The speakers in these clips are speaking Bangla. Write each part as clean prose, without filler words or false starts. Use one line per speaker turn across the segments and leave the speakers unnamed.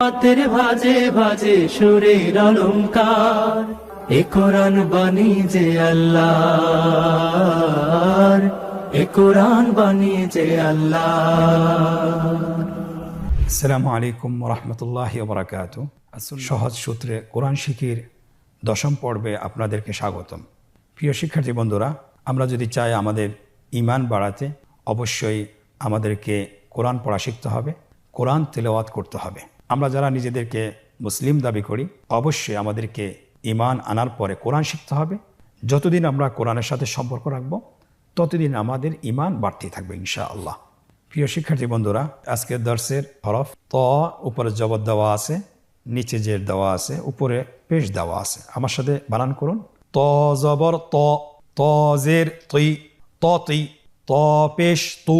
রাতের ভাজে ভাজে সুরের অলংকার, এ কোরআন বাণী যে আল্লাহর, এ কোরআন বাণী যে আল্লাহর।
আসসালামু আলাইকুম রহমতুল্লাহি ওয়া বারাকাতুহু। সহজ সূত্রে কোরআন শিখির দশম পর্বে আপনাদেরকে স্বাগতম। প্রিয় শিক্ষার্থী বন্ধুরা, আমরা যদি চাই আমাদের ঈমান বাড়াতে, অবশ্যই আমাদেরকে কোরআন পড়া শিখতে হবে, কোরআন তেলাওয়াত করতে হবে। আমরা যারা নিজেদেরকে মুসলিম দাবি করি, অবশ্যই আমাদেরকে ঈমান আনার পরে কোরআন শিখতে হবে। যতদিন আমরা কোরআনের সাথে সম্পর্ক রাখব, ততদিন আমাদের ঈমান বাড়তেই থাকবে ইনশাআল্লাহ। প্রিয় শিক্ষার্থী বন্ধুরা, আজকের দর্শের হরফ ত, উপরে জবর দেওয়া আছে, নিচে জের দেওয়া আছে, উপরে পেশ দেওয়া আছে। আমার সাথে বানান করুন। ত জবর ত, ত জের তুই, ত তুই, ত পেশ তু,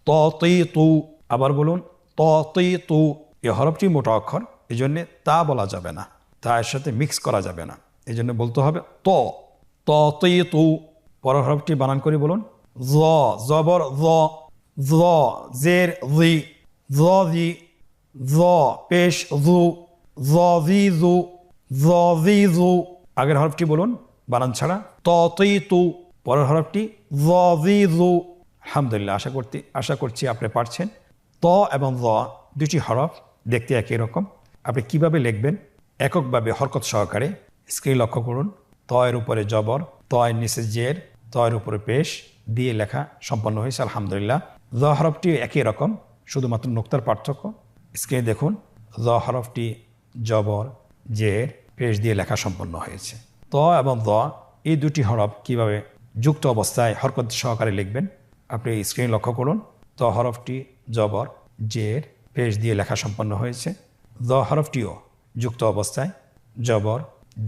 ত তুই তু। আবার বলুন, ত তুই তু। এই হরফটি মোটা অক্ষর, এই জন্যে তা বলা যাবে না, তা এর সাথে মিক্স করা যাবে না, এই জন্য বলতে হবে ত, ত তুই তু। পরের হরফটি বানান করে বলুন। জ জবর জ, জ জের জি, জ জি, জ পেশ জু, জ জি জু, জ জি জু। আগের হরফটি বলুন বানান ছাড়া। ত তুই তু। পরের হরফটি জ জি জু। আলহামদুলিল্লাহ, আশা করছি আপনি পারছেন। ত এবং জ দুটি হরফ দেখতে একই রকম। আপনি কিভাবে লিখবেন এককভাবে হরকত সহকারে স্ক্রিন লক্ষ্য করুন। ত এর উপরে জবর, ত এর নিচে জের, ত এর উপরে পেশ দিয়ে লেখা সম্পন্ন হয়েছে। আলহামদুলিল্লাহ। জ হরফটি একই রকম, শুধুমাত্র নোক্তার পার্থক্য। স্ক্রিনে দেখুন, জ হরফটি জবর, জের, পেশ দিয়ে লেখা সম্পন্ন হয়েছে। ত এবং জ এই দুটি হরফ কিভাবে যুক্ত অবস্থায় হরকত সহকারে লিখবেন আপনি স্ক্রিনে লক্ষ্য করুন। ত হরফটি জবর, জের, পেশ দিয়ে লেখা সম্পন্ন হয়েছে। জ হরফটিও যুক্ত অবস্থায় জবর,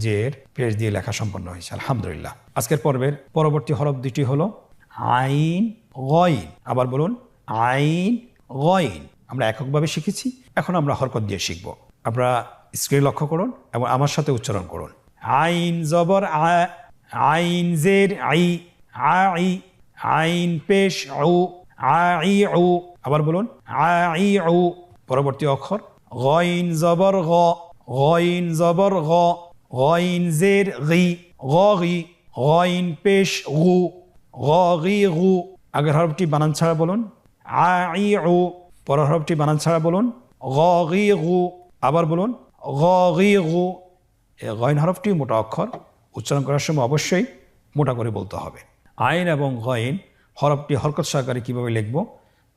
জের, পেশ দিয়ে লেখা সম্পন্ন হয়েছে। আলহামদুলিল্লাহ। আজকের পর্বের পরবর্তী হরফ দুটি হলো আইন, গইন। আবার বলুন, আইন, গইন। আমরা এককভাবে শিখেছি, এখন আমরা হরকত দিয়ে শিখব। আপনারা স্ক্রিনে লক্ষ্য করুন এবং আমার সাথে উচ্চারণ করুন। আইন জবর আ, আইন জের আই, আই, আইন পেশ উ, আই উ। আবার বলুন, আই উ। পরবর্তী অক্ষর গইন জবর গ, গইন জবর গ, গইন জের গি, গি, গইন পেশ গু, গি গু। আগের হরফটি বানান ছাড়া বলুন, আই উ। পরের হরফটি বানান ছাড়া বলুন, গি গু। আবার বলুন, গি গু। এই গইন হরফটি মোটা অক্ষর, উচ্চারণ করার সময় অবশ্যই মোটা করে বলতে হবে। আইন এবং গইন হরফটি হরকত সহকারে কীভাবে লিখব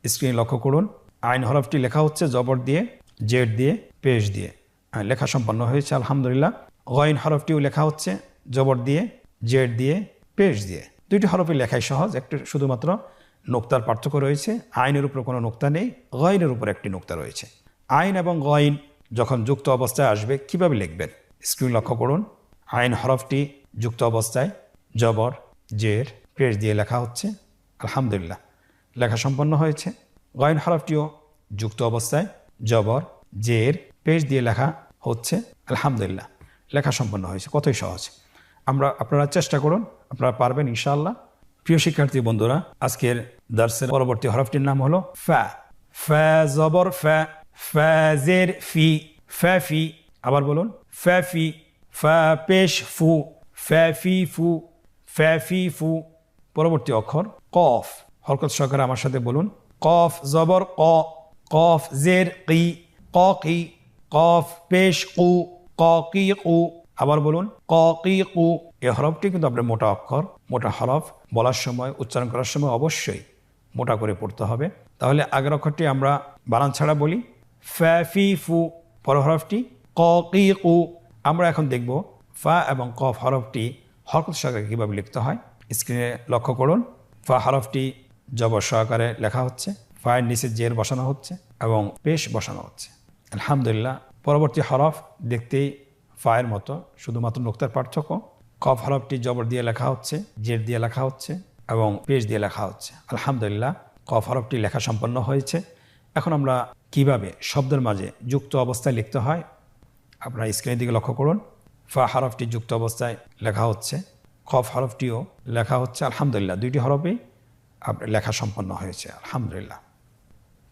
স্ক্রিনে লক্ষ্য করুন। আইন হরফটি লেখা হচ্ছে জবর দিয়ে, জেড দিয়ে, পেশ দিয়ে। লেখা সম্পন্ন হয়েছে আলহামদুলিল্লাহ। গইন হরফটিও লেখা হচ্ছে জবর দিয়ে, জেড দিয়ে, পেশ দিয়ে। দুইটি হরফের লেখাই সহজ, একটু শুধুমাত্র নোক্তার পার্থক্য রয়েছে। আইনের উপর কোনো নোক্তা নেই, গইনের উপর একটি নোক্তা রয়েছে। আইন এবং গইন যখন যুক্ত অবস্থায় আসবে কিভাবে লিখবেন স্ক্রিন লক্ষ্য করুন। আইন হরফটি যুক্ত অবস্থায় জবর, জের, পেশ দিয়ে লেখা হচ্ছে। আলহামদুলিল্লাহ, লেখা সম্পন্ন হয়েছে। গইন হরফটিও যুক্ত অবস্থায় জবর, জের, পেশ দিয়ে লেখা হচ্ছে। আলহামদুলিল্লাহ, লেখা সম্পন্ন হয়েছে। কতই সহজ। আপনারা চেষ্টা করুন, আপনারা পারবেন ইনশাআল্লাহ। প্রিয় শিক্ষার্থী বন্ধুরা, আজকের দার্সের পরবর্তী হরফটির নাম হলো ফা। ফা জবর ফা, ফা জের ফি, ফা ফি। আবার বলুন, ফা ফি। ফা পেশ ফু, ফা ফি ফু, ফা ফি ফু। পরবর্তী অক্ষর কফ। হরকত সহকারে আমার সাথে বলুন, কফ জবর ক, কফ জের কি, ক কি। কফ পেশ কু, ক কি কু। আবার বলুন, ক কি কু। এই হরফটি কিন্তু আপনার মোটা অক্ষর, মোটা হরফ। বলার সময়, উচ্চারণ করার সময় অবশ্যই মোটা করে পড়তে হবে। তাহলে আগের অক্ষরটি আমরা বানান ছাড়া বলি, ফা ফি ফু। পরের হরফটি ক কি কু। আমরা এখন দেখব ফা এবং কফ হরফটি হরকত সহকারে কীভাবে লিখতে হয়। স্ক্রিনে লক্ষ্য করুন। ফা হরফটি জবর সহকারে লেখা হচ্ছে, ফায়ের নিচে জের বসানো হচ্ছে এবং পেশ বসানো হচ্ছে। আলহামদুলিল্লাহ। পরবর্তী হরফ দেখতেই ফায়ের মতো, শুধুমাত্র নোক্তার পার্থক্য। কফ হরফটি জবর দিয়ে লেখা হচ্ছে, জের দিয়ে লেখা হচ্ছে এবং পেশ দিয়ে লেখা হচ্ছে। আলহামদুলিল্লাহ, কফ হরফটি লেখা সম্পন্ন হয়েছে। এখন আমরা কিভাবে শব্দের মাঝে যুক্ত অবস্থায় লিখতে হয় আপনারা স্ক্রিনের দিকে লক্ষ্য করুন। ফা হরফটি যুক্ত অবস্থায় লেখা হচ্ছে, কফ হরফটিও লেখা হচ্ছে। আলহামদুলিল্লাহ, দুইটি হরফেই লেখা সম্পন্ন হয়েছে। আলহামদুলিল্লাহ।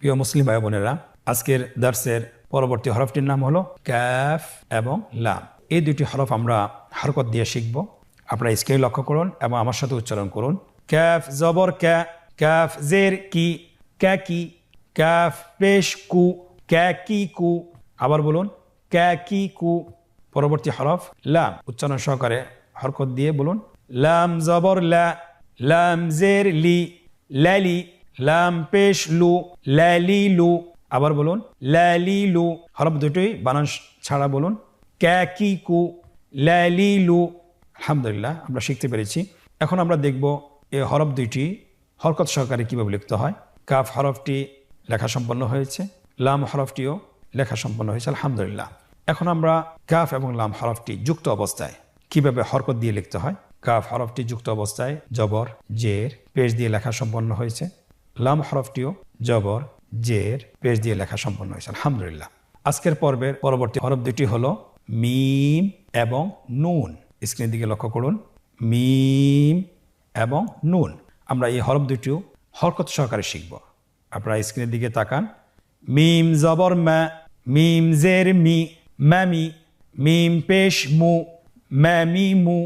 প্রিয় মুসলিম ভাই বোনেরা, আজকের দার্সের পরবর্তী হরফটির নাম হলো কাফ এবং লাম। এই দুটি হরফ আমরা হরকত দিয়ে শিখব। আপনারা স্কেল লক্ষ্য করুন এবং আমার সাথে উচ্চারণ করুন। কাফ জবর কা, কাফ জের কি, কা কি, কাফ পেশ কু, কা কি কু। আবার বলুন কা কি কু। পরবর্তী হরফ লাম, উচ্চারণ সহকারে হরকত দিয়ে বলুন লাম জবর লা, লাম জের লি, লালি, লাম পেশ লু, লালি লু। আবার বলুন লালি লু। হরফ দুটোই বানান ছাড়া বলুন কা কি কু, লালি লু। আলহামদুলিল্লাহ, আমরা শিখতে পেরেছি। এখন আমরা দেখব এই হরফ দুইটি হরকত সহকারে কিভাবে লিখতে হয়। কাফ হরফটি লেখা সম্পন্ন হয়েছে, লাম হরফটিও লেখা সম্পন্ন হয়েছে আলহামদুলিল্লাহ। এখন আমরা কাফ এবং লাম হরফটি যুক্ত অবস্থায় কিভাবে হরকত দিয়ে লিখতে হয়। কাফ হরফটি যুক্ত অবস্থায় জবর জের পেশ দিয়ে লেখা সম্পন্ন হয়েছে। লাম হরফটিও জবর জের পেশ দিয়ে লেখা সম্পন্ন হয়েছে আলহামদুলিল্লাহ। আজকের পর্বের পরবর্তী হরফ দুটি হলো মিম এবং নুন। স্ক্রিনের দিকে লক্ষ্য করুন, মিম এবং নুন। আমরা এই হরফ দুটিও হরকত সহকারে শিখব। আপনারা স্ক্রিনের দিকে তাকান। মিম জবর মা, মিম জের মি, মামি, মিম পেশ মু, মামি মু,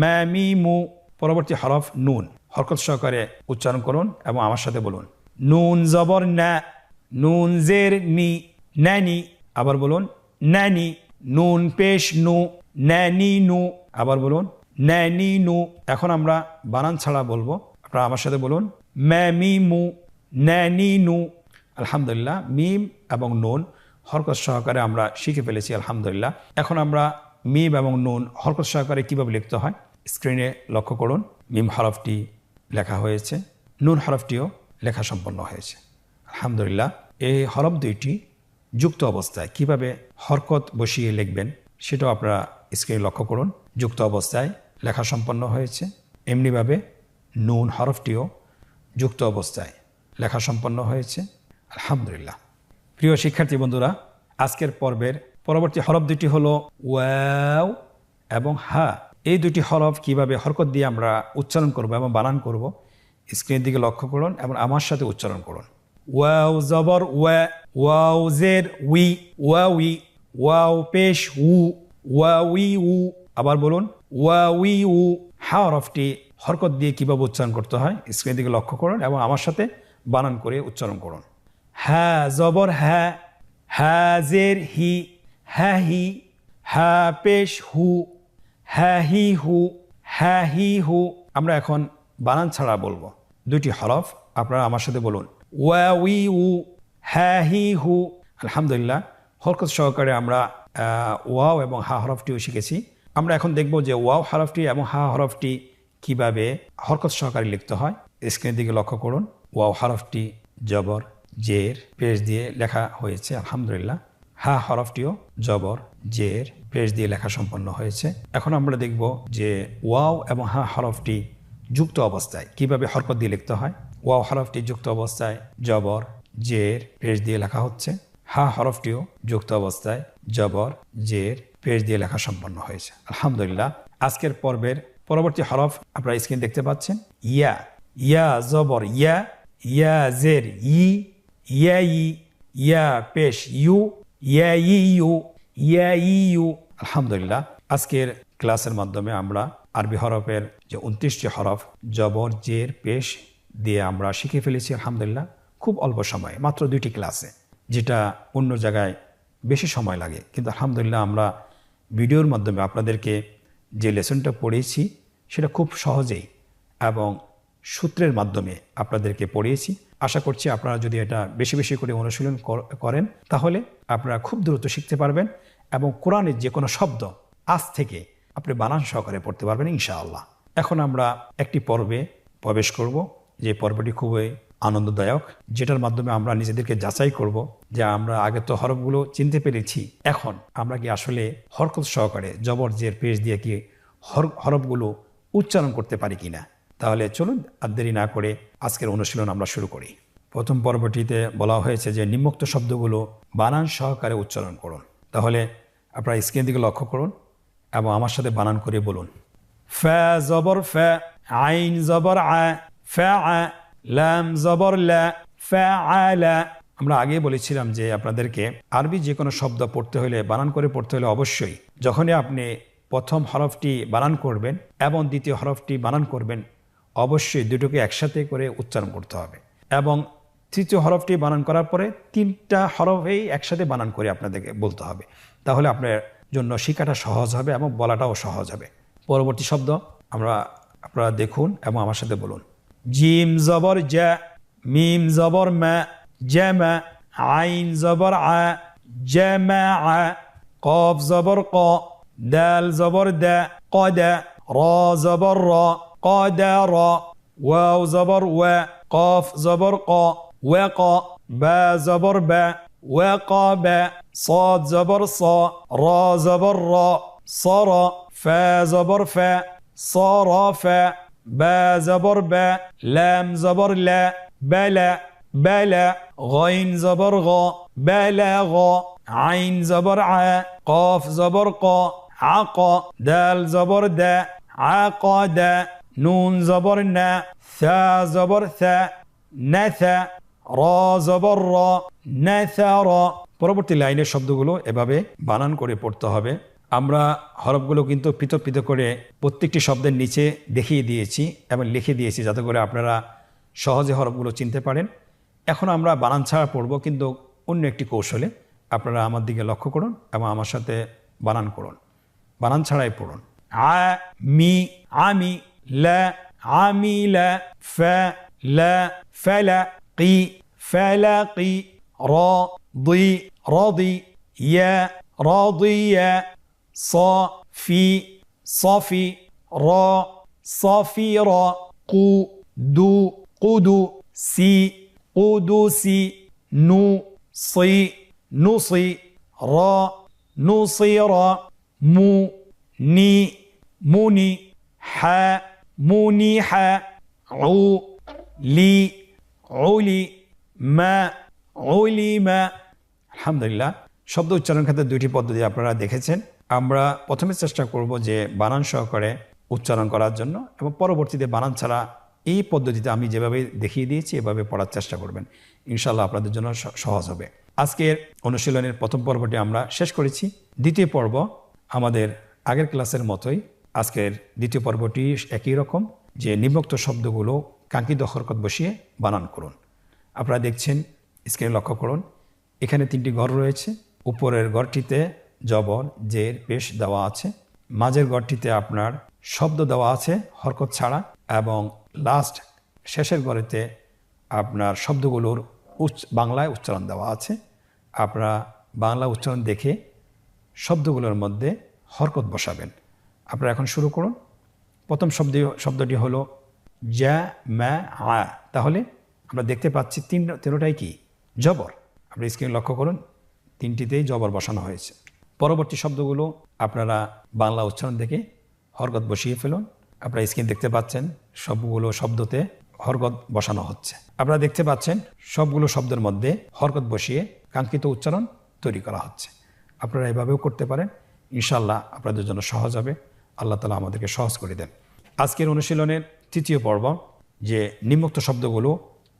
মামি মু। পরবর্তী হরফ নুন, হরকত সহকারে উচ্চারণ করুন এবং আমার সাথে বলুন নুন জবর না, নুন জের নি, নানি। আবার বলুন নানি, নুন পেশ নু, নানি নু। আবার বলুন নানি নু। এখন আমরা বানান ছাড়া বলবো, আপনারা আমার সাথে বলুন মামি মু, নানি নু। আলহামদুলিল্লাহ, মিম এবং নুন হরকত সহকারে আমরা শিখে ফেলেছি আলহামদুলিল্লাহ। এখন আমরা মিম এবং নুন হরকত সহকারে কিভাবে লিখতে হয় স্ক্রিনে লক্ষ্য করুন। মিম হরফটি লেখা হয়েছে, নুন হরফটিও লেখা সম্পন্ন হয়েছে আলহামদুলিল্লাহ। এই হরফ দুইটি যুক্ত অবস্থায় কিভাবে হরকত বসিয়ে লিখবেন সেটাও আপনারা স্ক্রিনে লক্ষ্য করুন। যুক্ত অবস্থায় লেখা সম্পন্ন হয়েছে, এমনিভাবে নুন হরফটিও যুক্ত অবস্থায় লেখা সম্পন্ন হয়েছে আলহামদুলিল্লাহ। প্রিয় শিক্ষার্থী বন্ধুরা, আজকের পর্বের পরবর্তী হরফ দুটি হলো ওয়াও এবং হা। এই দুটি হরফ কিভাবে হরকত দিয়ে আমরা উচ্চারণ করব এবং বানান করব স্ক্রিনের দিকে লক্ষ্য করুন এবং আমার সাথে উচ্চারণ করুন। ওয়াও জবর ওয়া, ওয়াও জের উই, ওয়াউই, ওয়াও পেশ উ, ওয়াউই উ। আবার বলুন ওয়াউই উ। হা হরফটি হরকত দিয়ে কিভাবে উচ্চারণ করতে হয় স্ক্রিনের দিকে লক্ষ্য করুন এবং আমার সাথে বানান করে উচ্চারণ করুন। হা জবর হা, হা জের হি, হা হি, হা পেশ হু, হা হি হু, হা হি হু। আমরা এখন বানান ছাড়া বলবো দুটি হরফ, আপনারা আমার সাথে বলুন ওয়াউই উ, হা হি হু। আলহামদুলিল্লাহ, হরকত সহকারে আমরা ওয়াও এবং হা হরফটিও শিখেছি। আমরা এখন দেখব যে ওয়াও হরফটি এবং হা হরফটি কিভাবে হরকত সহকারে লিখতে হয় স্ক্রিনের দিকে লক্ষ্য করুন। ওয়াও হরফটি জবর জের পেশ দিয়ে লেখা হয়েছে আলহামদুলিল্লাহ। হা হরফটিও জবর জের পেশ দিয়ে লেখা সম্পন্ন হয়েছে। এখন আমরা দেখব যে ওয়াও এবং হা হরফটি যুক্ত অবস্থায় কিভাবে হরকত দিয়ে লিখতে হয়। ওয়াও হরফটি যুক্ত অবস্থায় জবর জের পেশ দিয়ে লেখা হচ্ছে। হা হরফটিও যুক্ত অবস্থায় জবর জের পেশ দিয়ে লেখা সম্পন্ন হয়েছে আলহামদুলিল্লাহ। আজকের পর্বের পরবর্তী হরফ আপনারা স্ক্রিন দেখতে পাচ্ছেন ইয়া। ইয়া জবর ইয়া, ইয়া জের ই, ইয়া ই, ইয়া পেশ ইউ, ইয়া ই ইউ, ইয়া ই ইউ। আলহামদুলিল্লাহ, আজকের ক্লাসের মাধ্যমে আমরা আরবি হরফের যে 29টি হরফ জবর জের পেশ দিয়ে আমরা শিখে ফেলেছি আলহামদুলিল্লাহ খুব অল্প সময়ে, মাত্র 2টি ক্লাসে, যেটা অন্য জায়গায় বেশি সময় লাগে। কিন্তু আলহামদুলিল্লাহ আমরা ভিডিওর মাধ্যমে আপনাদেরকে যে লেসনটা পড়িয়েছি সেটা খুব সহজেই এবং সূত্রের মাধ্যমে আপনাদেরকে পড়িয়েছি। আশা করছি আপনারা যদি এটা বেশি বেশি করে অনুশীলন করেন তাহলে আপনারা খুব দ্রুত শিখতে পারবেন এবং কোরআনের যে কোনো শব্দ আজ থেকে আপনি বানান সহকারে পড়তে পারবেন ইনশাআল্লাহ। এখন আমরা একটি পর্বে প্রবেশ করব, যে পর্বটি খুবই আনন্দদায়ক, যেটার মাধ্যমে আমরা নিজেদেরকে যাচাই করব যে আমরা আগে তো হরফগুলো চিনতে পেরেছি, এখন আমরা কি আসলে হরকত সহকারে জবর জের পেশ দিয়ে কি হরফগুলো উচ্চারণ করতে পারি কিনা। তাহলে চলুন আর দেরি না করে আজকের অনুশীলন আমরা শুরু করি। প্রথম পর্বটিতে বলা হয়েছে যে নিম্নোক্ত শব্দগুলো বানান সহকারে উচ্চারণ করুন। তাহলে আপনারা স্ক্রিনের দিকে লক্ষ্য করুন এবং আমার সাথে বানান করে বলুন। ফা জবর ফা, আইন জবর আ, ফা আ, লাম জবর লা, ফা আলা, আমরা আগেই বলেছিলাম যে আপনাদেরকে আরবি যে কোনো শব্দ পড়তে হলে বানান করে পড়তে হলে অবশ্যই যখনই আপনি প্রথম হরফটি বানান করবেন এবং দ্বিতীয় হরফটি বানান করবেন অবশ্যই দুটোকে একসাথে করে উচ্চারণ করতে হবে এবং তৃতীয় হরফটি বানান করার পরে 3টা হরফেই একসাথে বানান করে আপনাদেরকে বলতে হবে। তাহলে আপনার জন্য শেখাটা সহজ হবে এবং বলাটাও সহজ হবে। পরবর্তী শব্দ আপনারা দেখুন এবং আমার সাথে বলুন। জিম জবর জা, মিম জবর মা, জামা, আইন জবর আ, জামা আ, কফ জবর ক, দাল জবর দা, কদা, র জবর র, কদা র, ওয়াও জবর ওয়া, কফ জবর ক, ওয়াক, বা জবর বা, ওয়াকাব, صاد زبر صا، را زبر را، صر، فا زبر فا، صرف، با زبر با، لام زبر لا، بلا بلا، غين زبر غا، بلغ، عين زبر ع، قاف زبر قا، عقا، دال زبر دا، عقد، نون زبر نا، ثا زبر ثا، نثا، را زبر را، نثر। পরবর্তী লাইনের শব্দগুলো এভাবে বানান করে পড়তে হবে। আমরা হরফগুলো কিন্তু পৃথক পৃথক করে প্রত্যেকটি শব্দের নিচে দেখিয়ে দিয়েছি এবং লিখে দিয়েছি যাতে করে আপনারা সহজে হরফগুলো চিনতে পারেন। এখন আমরা বানান ছাড়া পড়ব কিন্তু অন্য একটি কৌশলে। আপনারা আমার দিকে লক্ষ্য করুন এবং আমার সাথে বানান করুন। বানান ছাড়াই পড়ুন। আ মি আমি, লা আমিলা, ফা লা ফালা, কি ফালাকি, রা ضي راضي، يا راضية، صافي صافي، را صافيرا، قو دو قدو، سي قدوسي، نو صي نصي، را نصيرا، مو ني مني، حا منيحا، عو لي علي، ما علم। আলহামদুলিল্লাহ। শব্দ উচ্চারণ ক্ষেত্রে 2টি পদ্ধতি আপনারা দেখেছেন। আমরা প্রথমে চেষ্টা করব যে বানান সহকারে উচ্চারণ করার জন্য এবং পরবর্তীতে বানান ছাড়া এই পদ্ধতিতে আমি যেভাবে দেখিয়ে দিয়েছি এভাবে পড়ার চেষ্টা করবেন। ইনশাআল্লাহ আপনাদের জন্য সহজ হবে। আজকের অনুশীলনের প্রথম পর্বটি আমরা শেষ করেছি। দ্বিতীয় পর্ব আমাদের আগের ক্লাসের মতোই। আজকের দ্বিতীয় পর্বটি একই রকম যে নিম্নোক্ত শব্দগুলো কাঙ্ক্ষিত হরকত বসিয়ে বানান করুন। আপনারা দেখছেন, স্ক্রিনে লক্ষ্য করুন, এখানে 3টি ঘর রয়েছে। উপরের ঘরটিতে জবর জের পেশ দেওয়া আছে, মাঝের ঘরটিতে আপনার শব্দ দেওয়া আছে হরকত ছাড়া এবং লাস্ট শেষের ঘরেতে আপনার শব্দগুলোর বাংলায় উচ্চারণ দেওয়া আছে। আপনারা বাংলা উচ্চারণ দেখে শব্দগুলোর মধ্যে হরকত বসাবেন। আপনারা এখন শুরু করুন। প্রথম শব্দটি হলো জা মা আ। তাহলে আমরা দেখতে পাচ্ছি তিনটাই কি জবর। আপনি স্ক্রিনে লক্ষ্য করুন, 3টিতেই জবর বসানো হয়েছে। পরবর্তী শব্দগুলো আপনারা বাংলা উচ্চারণ দেখে হরকত বসিয়ে ফেলুন। আপনারা স্ক্রিন দেখতে পাচ্ছেন সবগুলো শব্দতে হরকত বসানো হচ্ছে। আপনারা দেখতে পাচ্ছেন সবগুলো শব্দের মধ্যে হরকত বসিয়ে কাঙ্ক্ষিত উচ্চারণ তৈরি করা হচ্ছে। আপনারা এভাবেও করতে পারেন। ইনশাআল্লাহ আপনাদের জন্য সহজ হবে। আল্লাহ তাআলা আমাদেরকে সহজ করে দেন। আজকের অনুশীলনের 3য় পর্ব যে নিম্নোক্ত শব্দগুলো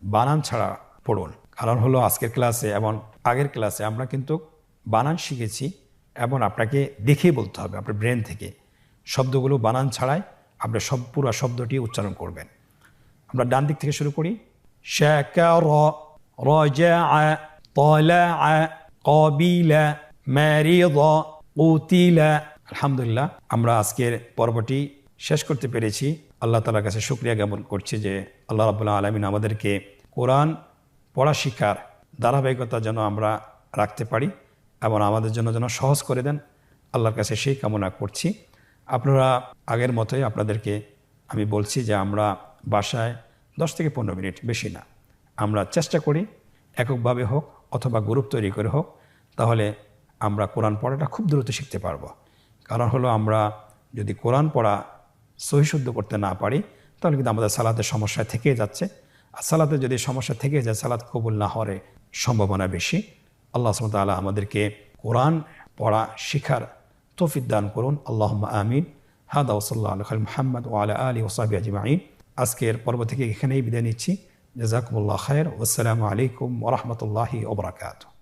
বানান ছাড়া পড়ুন। কারণ হলো আজকের ক্লাসে এবং আগের ক্লাসে আমরা কিন্তু বানান শিখেছি এবং আপনাকে দেখে বলতে হবে আপনার ব্রেন থেকে। শব্দগুলো বানান ছাড়াই আপনি পুরো শব্দটি উচ্চারণ করবেন। আমরা ডান দিক থেকে শুরু করি। শাকারা, রাজাআ, তালাআ, কাবিলা, মারিদা, কুতিলা। আলহামদুলিল্লাহ, আমরা আজকের পর্বটি শেষ করতে পেরেছি। আল্লাহ তাআলার কাছে শুকরিয়া জ্ঞাপন করছি যে আল্লাহ রাব্বুল আলামিন আমাদেরকে কোরআন পড়া শিক্ষার ধারাবাহিকতা যেন আমরা রাখতে পারি এবং আমাদের জন্য যেন সহজ করে দেন। আল্লাহর কাছে সেই কামনা করছি। আপনারা আগের মতোই আপনাদেরকে আমি বলছি যে আমরা বাসায় 10 থেকে 15 মিনিট, বেশি না, আমরা চেষ্টা করি এককভাবে হোক অথবা গ্রুপ তৈরি করে হোক, তাহলে আমরা কোরআন পড়াটা খুব দ্রুত শিখতে পারবো। কারণ হলো আমরা যদি কোরআন পড়া সহিশুদ্ধ করতে না পারি তাহলে কিন্তু আমাদের সালাতের সমস্যা থেকে যাচ্ছে। আর সালাতে যদি সমস্যা থেকে যায় সালাত কবুল না হওয়ার সম্ভাবনা বেশি। আল্লাহ সুবহানাহু ওয়া তাআলা আমাদেরকে কোরআন পড়া শিখার তৌফিক দান করুন। আল্লাহুম্মা আমিন। হাদা ওয়া সাল্লাল্লাহু আলা মুহাম্মদ ওয়া আলা আলিহি ওয়া সাহবিহি আজমাইন। আজকের পর্ব থেকে এখানেই বিদায় নিচ্ছি। জাযাকুমুল্লাহ খায়র। ওয়াসসালামু আলাইকুম ওয়া রাহমাতুল্লাহি ওয়া বারাকাতুহু।